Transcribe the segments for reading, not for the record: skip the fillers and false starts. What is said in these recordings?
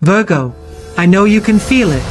Virgo, I know you can feel it.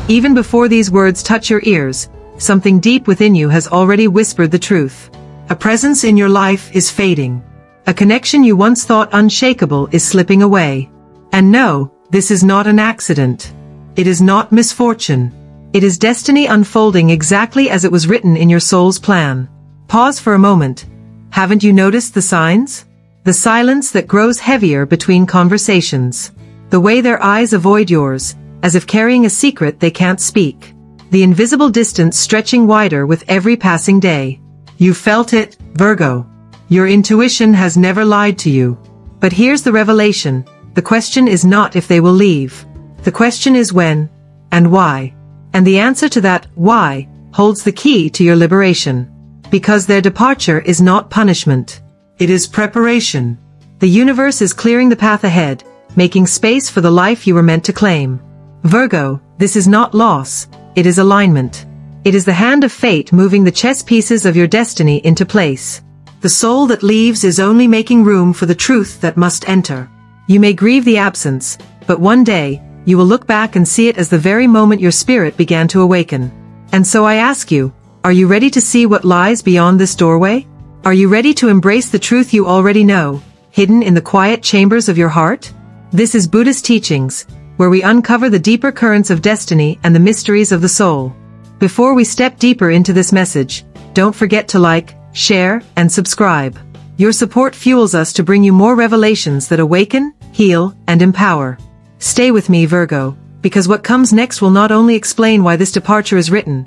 Even before these words touch your ears, something deep within you has already whispered the truth. A presence in your life is fading. A connection you once thought unshakable is slipping away. And no, this is not an accident. It is not misfortune. It is destiny unfolding exactly as it was written in your soul's plan. Pause for a moment. Haven't you noticed the signs? The silence that grows heavier between conversations. The way their eyes avoid yours, as if carrying a secret they can't speak. The invisible distance stretching wider with every passing day. You felt it, Virgo. Your intuition has never lied to you. But here's the revelation. The question is not if they will leave. The question is when, and why. And the answer to that why holds the key to your liberation. Because their departure is not punishment. It is preparation. The universe is clearing the path ahead, making space for the life you were meant to claim. Virgo, this is not loss, it is alignment. It is the hand of fate moving the chess pieces of your destiny into place. The soul that leaves is only making room for the truth that must enter. You may grieve the absence, but one day, you will look back and see it as the very moment your spirit began to awaken. And so I ask you, are you ready to see what lies beyond this doorway? Are you ready to embrace the truth you already know, hidden in the quiet chambers of your heart? This is Buddhist Teachings, where we uncover the deeper currents of destiny and the mysteries of the soul. Before we step deeper into this message, don't forget to like, share, and subscribe. Your support fuels us to bring you more revelations that awaken, heal, and empower. Stay with me, Virgo, because what comes next will not only explain why this departure is written,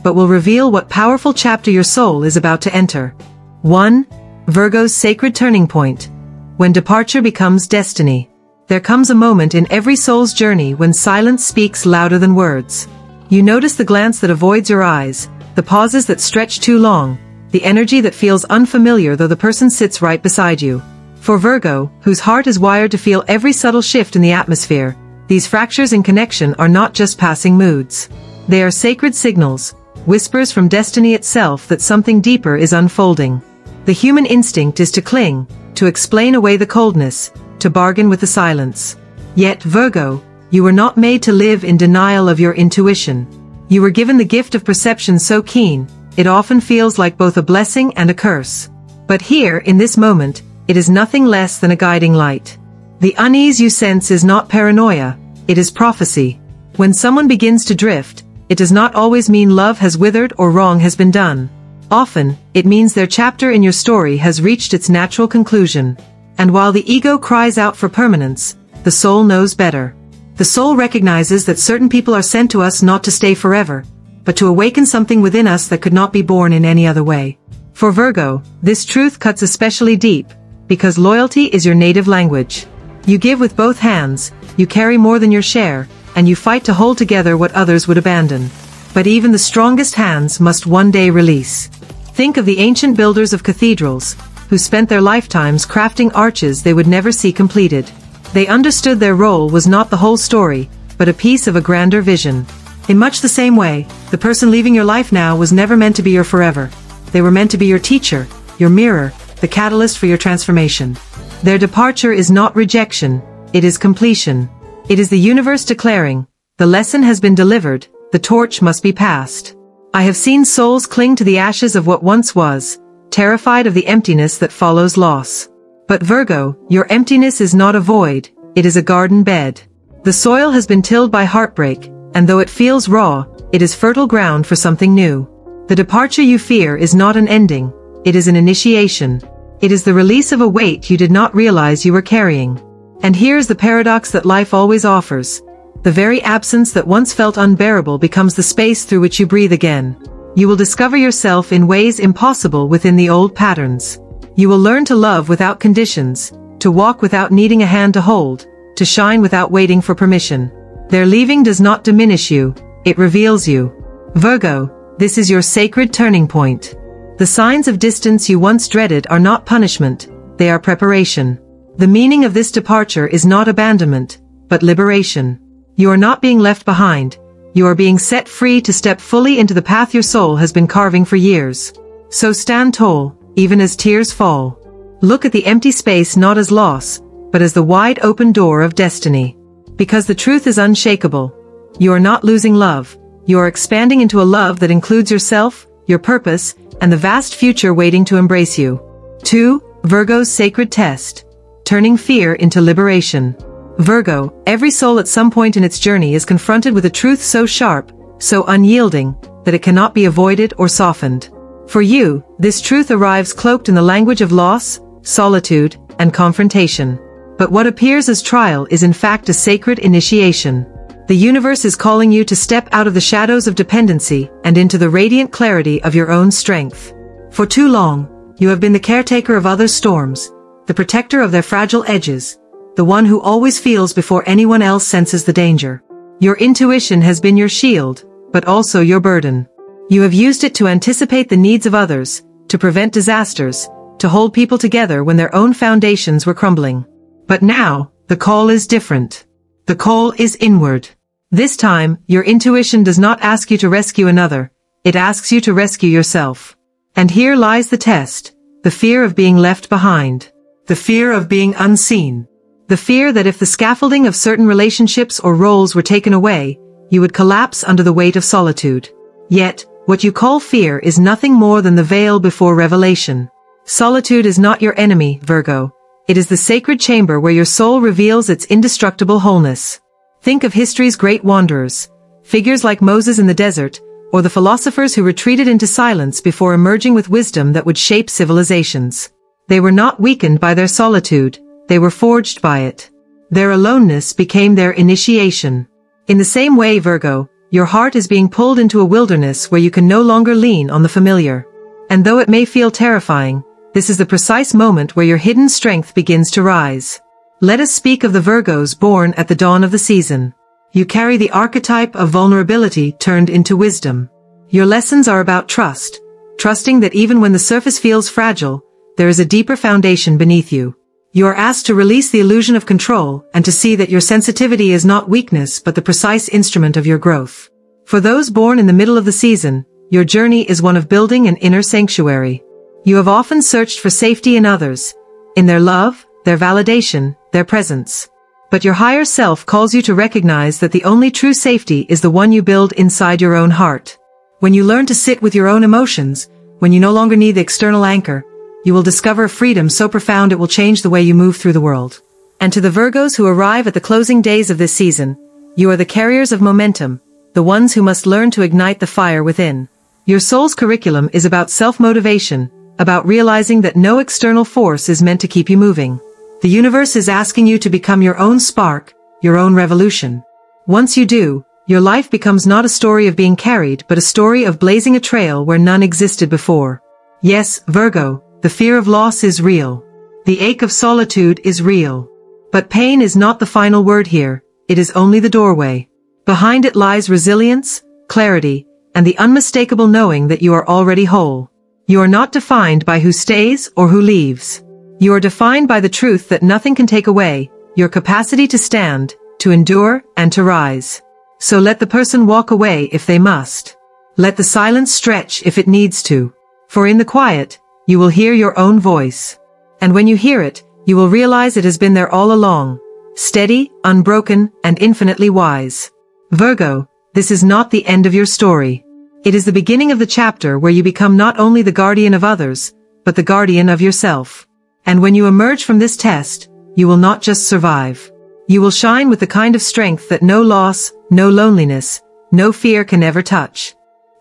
but will reveal what powerful chapter your soul is about to enter. 1. Virgo's sacred turning point. When departure becomes destiny. There comes a moment in every soul's journey when silence speaks louder than words. You notice the glance that avoids your eyes, the pauses that stretch too long, the energy that feels unfamiliar though the person sits right beside you. For Virgo, whose heart is wired to feel every subtle shift in the atmosphere, these fractures in connection are not just passing moods. They are sacred signals, whispers from destiny itself that something deeper is unfolding. The human instinct is to cling, to explain away the coldness, to bargain with the silence. Yet, Virgo, you were not made to live in denial of your intuition. You were given the gift of perception so keen, it often feels like both a blessing and a curse. But here, in this moment, it is nothing less than a guiding light. The unease you sense is not paranoia, it is prophecy. When someone begins to drift, it does not always mean love has withered or wrong has been done. Often, it means their chapter in your story has reached its natural conclusion. And while the ego cries out for permanence, the soul knows better. The soul recognizes that certain people are sent to us not to stay forever, but to awaken something within us that could not be born in any other way. For Virgo, this truth cuts especially deep, because loyalty is your native language. You give with both hands, you carry more than your share, and you fight to hold together what others would abandon. But even the strongest hands must one day release. Think of the ancient builders of cathedrals, who spent their lifetimes crafting arches they would never see completed. They understood their role was not the whole story, but a piece of a grander vision. In much the same way, the person leaving your life now was never meant to be your forever. They were meant to be your teacher, your mirror, the catalyst for your transformation. Their departure is not rejection, it is completion. It is the universe declaring, the lesson has been delivered, the torch must be passed. I have seen souls cling to the ashes of what once was, terrified of the emptiness that follows loss. But Virgo, your emptiness is not a void, it is a garden bed. The soil has been tilled by heartbreak, and though it feels raw, it is fertile ground for something new. The departure you fear is not an ending, it is an initiation. It is the release of a weight you did not realize you were carrying. And here's the paradox that life always offers. The very absence that once felt unbearable becomes the space through which you breathe again. You will discover yourself in ways impossible within the old patterns. You will learn to love without conditions, to walk without needing a hand to hold, to shine without waiting for permission. Their leaving does not diminish you, it reveals you. Virgo, this is your sacred turning point. The signs of distance you once dreaded are not punishment, they are preparation. The meaning of this departure is not abandonment, but liberation. You are not being left behind, you are being set free to step fully into the path your soul has been carving for years. So stand tall, even as tears fall. Look at the empty space not as loss, but as the wide open door of destiny. Because the truth is unshakable. You are not losing love. You are expanding into a love that includes yourself, your purpose, and the vast future waiting to embrace you. 2. Virgo's sacred test. Turning fear into liberation. Virgo, every soul at some point in its journey is confronted with a truth so sharp, so unyielding, that it cannot be avoided or softened. For you, this truth arrives cloaked in the language of loss, solitude, and confrontation. But what appears as trial is in fact a sacred initiation. The universe is calling you to step out of the shadows of dependency and into the radiant clarity of your own strength. For too long, you have been the caretaker of others' storms, the protector of their fragile edges, the one who always feels before anyone else senses the danger. Your intuition has been your shield, but also your burden. You have used it to anticipate the needs of others, to prevent disasters, to hold people together when their own foundations were crumbling. But now, the call is different. The call is inward. This time, your intuition does not ask you to rescue another, it asks you to rescue yourself. And here lies the test, the fear of being left behind. The fear of being unseen. The fear that if the scaffolding of certain relationships or roles were taken away, you would collapse under the weight of solitude. Yet, what you call fear is nothing more than the veil before revelation. Solitude is not your enemy, Virgo. It is the sacred chamber where your soul reveals its indestructible wholeness. Think of history's great wanderers, figures like Moses in the desert, or the philosophers who retreated into silence before emerging with wisdom that would shape civilizations. They were not weakened by their solitude, they were forged by it. Their aloneness became their initiation. In the same way, Virgo, your heart is being pulled into a wilderness where you can no longer lean on the familiar. And though it may feel terrifying, this is the precise moment where your hidden strength begins to rise. Let us speak of the Virgos born at the dawn of the season. You carry the archetype of vulnerability turned into wisdom. Your lessons are about trust, trusting that even when the surface feels fragile, there is a deeper foundation beneath you. You are asked to release the illusion of control and to see that your sensitivity is not weakness but the precise instrument of your growth. For those born in the middle of the season, your journey is one of building an inner sanctuary. You have often searched for safety in others, in their love, their validation, their presence. But your higher self calls you to recognize that the only true safety is the one you build inside your own heart. When you learn to sit with your own emotions, when you no longer need the external anchor, you will discover a freedom so profound it will change the way you move through the world. And to the Virgos who arrive at the closing days of this season, you are the carriers of momentum, the ones who must learn to ignite the fire within. Your soul's curriculum is about self-motivation, about realizing that no external force is meant to keep you moving. The universe is asking you to become your own spark, your own revolution. Once you do, your life becomes not a story of being carried but a story of blazing a trail where none existed before. Yes, Virgo, the fear of loss is real. The ache of solitude is real. But pain is not the final word here, it is only the doorway. Behind it lies resilience, clarity, and the unmistakable knowing that you are already whole. You are not defined by who stays or who leaves. You are defined by the truth that nothing can take away, your capacity to stand, to endure, and to rise. So let the person walk away if they must. Let the silence stretch if it needs to. For in the quiet, you will hear your own voice. And when you hear it, you will realize it has been there all along, steady, unbroken, and infinitely wise. Virgo, this is not the end of your story. It is the beginning of the chapter where you become not only the guardian of others, but the guardian of yourself. And when you emerge from this test, you will not just survive. You will shine with the kind of strength that no loss, no loneliness, no fear can ever touch.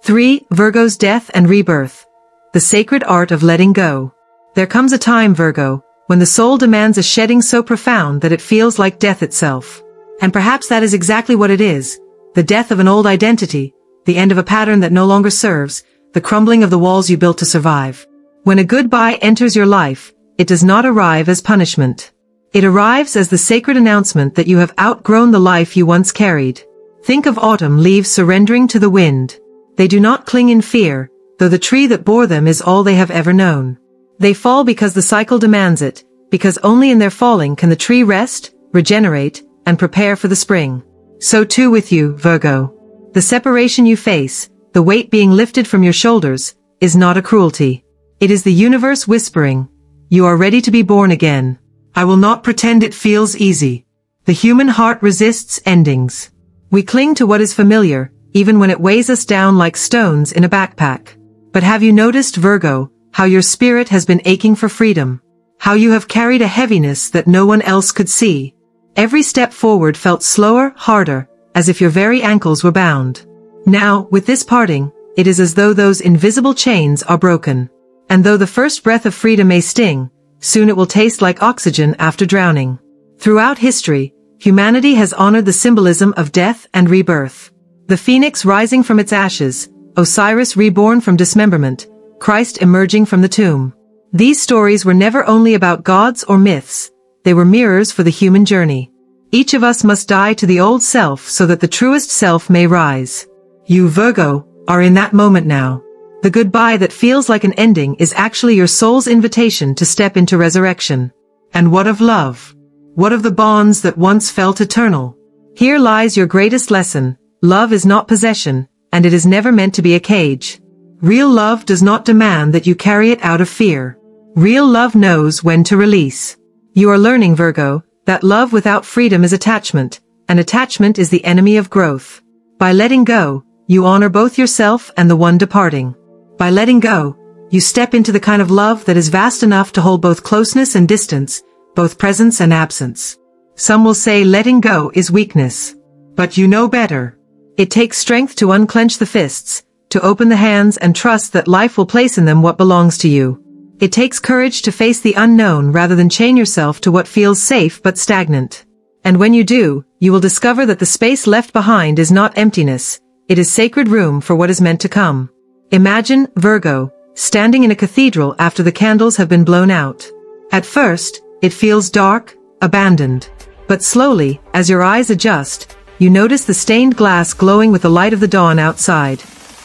3. Virgo's death and rebirth. The sacred art of letting go. There comes a time, Virgo, when the soul demands a shedding so profound that it feels like death itself. And perhaps that is exactly what it is, the death of an old identity, the end of a pattern that no longer serves, the crumbling of the walls you built to survive. When a goodbye enters your life, it does not arrive as punishment. It arrives as the sacred announcement that you have outgrown the life you once carried. Think of autumn leaves surrendering to the wind. They do not cling in fear, though the tree that bore them is all they have ever known. They fall because the cycle demands it, because only in their falling can the tree rest, regenerate, and prepare for the spring. So too with you, Virgo. The separation you face, the weight being lifted from your shoulders, is not a cruelty. It is the universe whispering, you are ready to be born again. I will not pretend it feels easy. The human heart resists endings. We cling to what is familiar, even when it weighs us down like stones in a backpack. But have you noticed, Virgo, how your spirit has been aching for freedom? How you have carried a heaviness that no one else could see? Every step forward felt slower, harder, as if your very ankles were bound. Now, with this parting, it is as though those invisible chains are broken. And though the first breath of freedom may sting, soon it will taste like oxygen after drowning. Throughout history, humanity has honored the symbolism of death and rebirth. The phoenix rising from its ashes, Osiris reborn from dismemberment, Christ emerging from the tomb. These stories were never only about gods or myths, they were mirrors for the human journey. Each of us must die to the old self so that the truest self may rise. You, Virgo, are in that moment now. The goodbye that feels like an ending is actually your soul's invitation to step into resurrection. And what of love? What of the bonds that once felt eternal? Here lies your greatest lesson. Love is not possession, and it is never meant to be a cage. Real love does not demand that you carry it out of fear. Real love knows when to release. You are learning, Virgo, that love without freedom is attachment, and attachment is the enemy of growth. By letting go, you honor both yourself and the one departing. By letting go, you step into the kind of love that is vast enough to hold both closeness and distance, both presence and absence. Some will say letting go is weakness. But you know better. It takes strength to unclench the fists, to open the hands and trust that life will place in them what belongs to you. It takes courage to face the unknown rather than chain yourself to what feels safe but stagnant. And when you do, you will discover that the space left behind is not emptiness, it is sacred room for what is meant to come. Imagine, Virgo, standing in a cathedral after the candles have been blown out. At first, it feels dark, abandoned. But slowly, as your eyes adjust, you notice the stained glass glowing with the light of the dawn outside.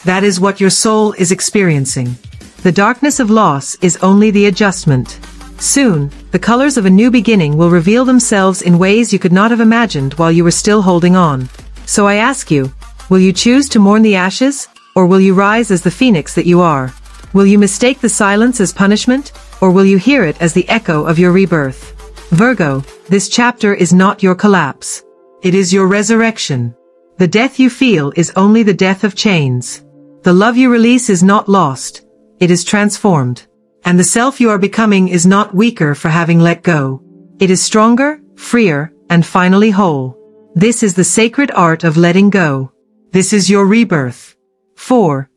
That is what your soul is experiencing. The darkness of loss is only the adjustment. Soon, the colors of a new beginning will reveal themselves in ways you could not have imagined while you were still holding on. So I ask you, will you choose to mourn the ashes, or will you rise as the phoenix that you are? Will you mistake the silence as punishment, or will you hear it as the echo of your rebirth? Virgo, this chapter is not your collapse. It is your resurrection. The death you feel is only the death of chains. The love you release is not lost. It is transformed. And the self you are becoming is not weaker for having let go. It is stronger, freer, and finally whole. This is the sacred art of letting go. This is your rebirth. 4.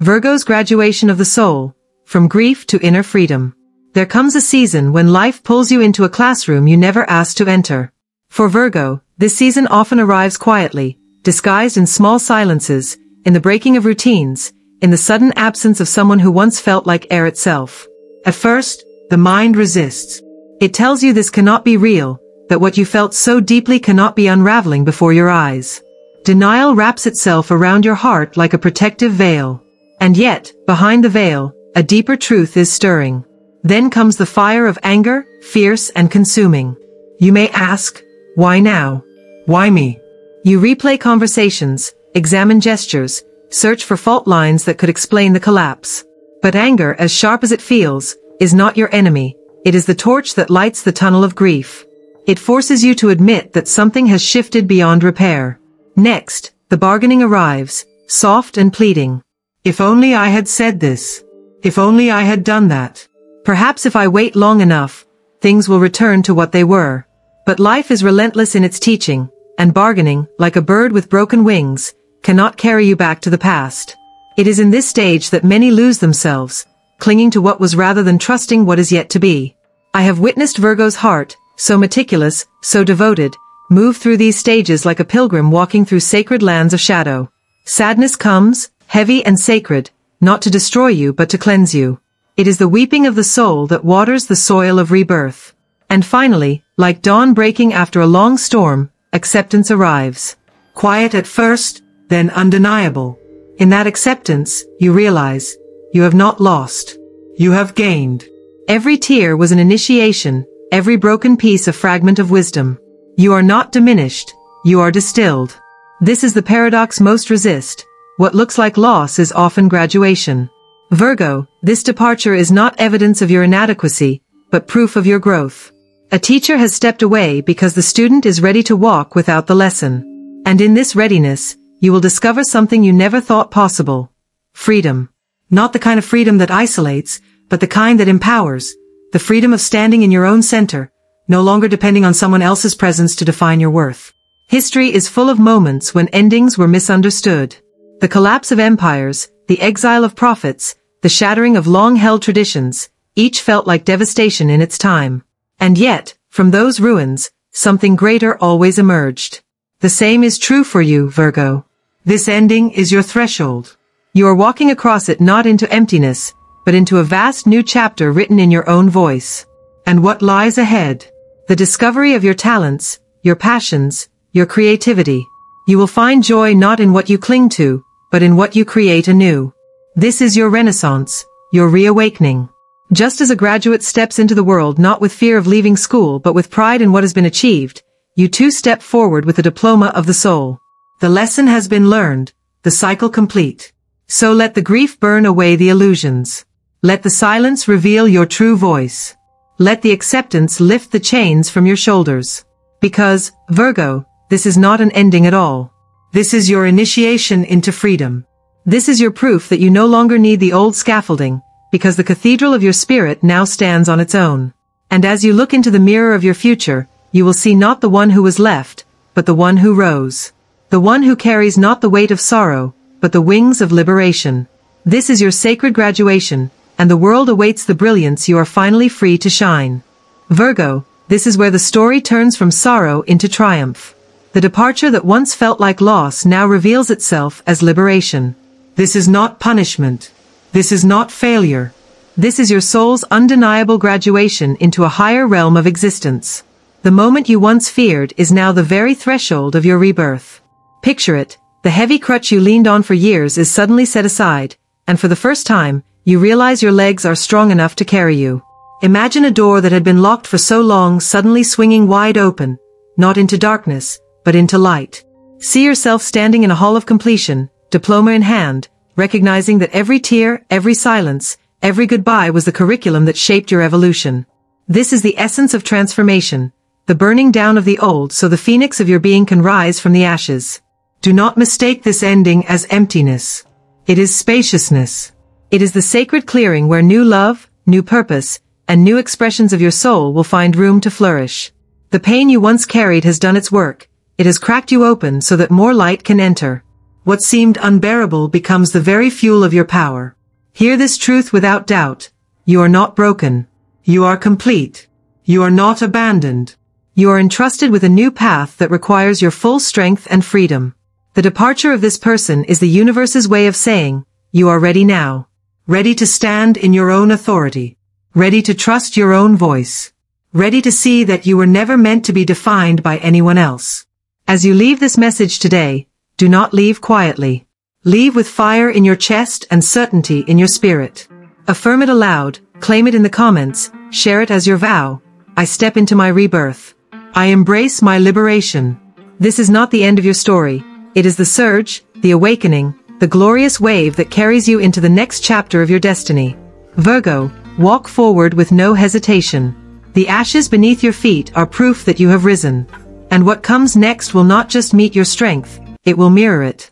Virgo's graduation of the soul, from grief to inner freedom. There comes a season when life pulls you into a classroom you never asked to enter. For Virgo, this season often arrives quietly, disguised in small silences, in the breaking of routines, in the sudden absence of someone who once felt like air itself. At first, the mind resists. It tells you this cannot be real, that what you felt so deeply cannot be unraveling before your eyes. Denial wraps itself around your heart like a protective veil. And yet, behind the veil, a deeper truth is stirring. Then comes the fire of anger, fierce and consuming. You may ask, why now? Why me? You replay conversations, examine gestures, search for fault lines that could explain the collapse. But anger, as sharp as it feels, is not your enemy. It is the torch that lights the tunnel of grief. It forces you to admit that something has shifted beyond repair. Next, the bargaining arrives, soft and pleading. If only I had said this. If only I had done that. Perhaps if I wait long enough, things will return to what they were. But life is relentless in its teaching, and bargaining, like a bird with broken wings, cannot carry you back to the past. It is in this stage that many lose themselves, clinging to what was rather than trusting what is yet to be. I have witnessed Virgo's heart, so meticulous, so devoted, move through these stages like a pilgrim walking through sacred lands of shadow. Sadness comes, heavy and sacred, not to destroy you but to cleanse you. It is the weeping of the soul that waters the soil of rebirth. And finally, like dawn breaking after a long storm, acceptance arrives. Quiet at first, then undeniable. In that acceptance, you realize, you have not lost. You have gained. Every tear was an initiation, every broken piece a fragment of wisdom. You are not diminished, you are distilled. This is the paradox most resist. What looks like loss is often graduation. Virgo, this departure is not evidence of your inadequacy, but proof of your growth. A teacher has stepped away because the student is ready to walk without the lesson. And in this readiness, you will discover something you never thought possible. Freedom. Not the kind of freedom that isolates, but the kind that empowers. The freedom of standing in your own center, no longer depending on someone else's presence to define your worth. History is full of moments when endings were misunderstood. The collapse of empires, the exile of prophets, the shattering of long-held traditions, each felt like devastation in its time. And yet, from those ruins, something greater always emerged. The same is true for you, Virgo. This ending is your threshold. You are walking across it not into emptiness, but into a vast new chapter written in your own voice. And what lies ahead? The discovery of your talents, your passions, your creativity. You will find joy not in what you cling to, but in what you create anew. This is your renaissance, your reawakening. Just as a graduate steps into the world not with fear of leaving school but with pride in what has been achieved, you too step forward with the diploma of the soul. The lesson has been learned, the cycle complete. So let the grief burn away the illusions. Let the silence reveal your true voice. Let the acceptance lift the chains from your shoulders. Because, Virgo, this is not an ending at all. This is your initiation into freedom. This is your proof that you no longer need the old scaffolding, because the cathedral of your spirit now stands on its own. And as you look into the mirror of your future, you will see not the one who was left, but the one who rose. The one who carries not the weight of sorrow, but the wings of liberation. This is your sacred graduation, and the world awaits the brilliance you are finally free to shine. Virgo, this is where the story turns from sorrow into triumph. The departure that once felt like loss now reveals itself as liberation. This is not punishment. This is not failure. This is your soul's undeniable graduation into a higher realm of existence. The moment you once feared is now the very threshold of your rebirth. Picture it, the heavy crutch you leaned on for years is suddenly set aside, and for the first time, you realize your legs are strong enough to carry you. Imagine a door that had been locked for so long suddenly swinging wide open, not into darkness, but into light. See yourself standing in a hall of completion, diploma in hand, recognizing that every tear, every silence, every goodbye was the curriculum that shaped your evolution. This is the essence of transformation, the burning down of the old so the phoenix of your being can rise from the ashes. Do not mistake this ending as emptiness. It is spaciousness. It is the sacred clearing where new love, new purpose, and new expressions of your soul will find room to flourish. The pain you once carried has done its work. It has cracked you open so that more light can enter. What seemed unbearable becomes the very fuel of your power. Hear this truth without doubt. You are not broken. You are complete. You are not abandoned. You are entrusted with a new path that requires your full strength and freedom. The departure of this person is the universe's way of saying, you are ready now. Ready to stand in your own authority. Ready to trust your own voice. Ready to see that you were never meant to be defined by anyone else. As you leave this message today, do not leave quietly. Leave with fire in your chest and certainty in your spirit. Affirm it aloud, claim it in the comments, share it as your vow. I step into my rebirth. I embrace my liberation. This is not the end of your story. It is the surge, the awakening, the glorious wave that carries you into the next chapter of your destiny. Virgo, walk forward with no hesitation. The ashes beneath your feet are proof that you have risen. And what comes next will not just meet your strength, it will mirror it.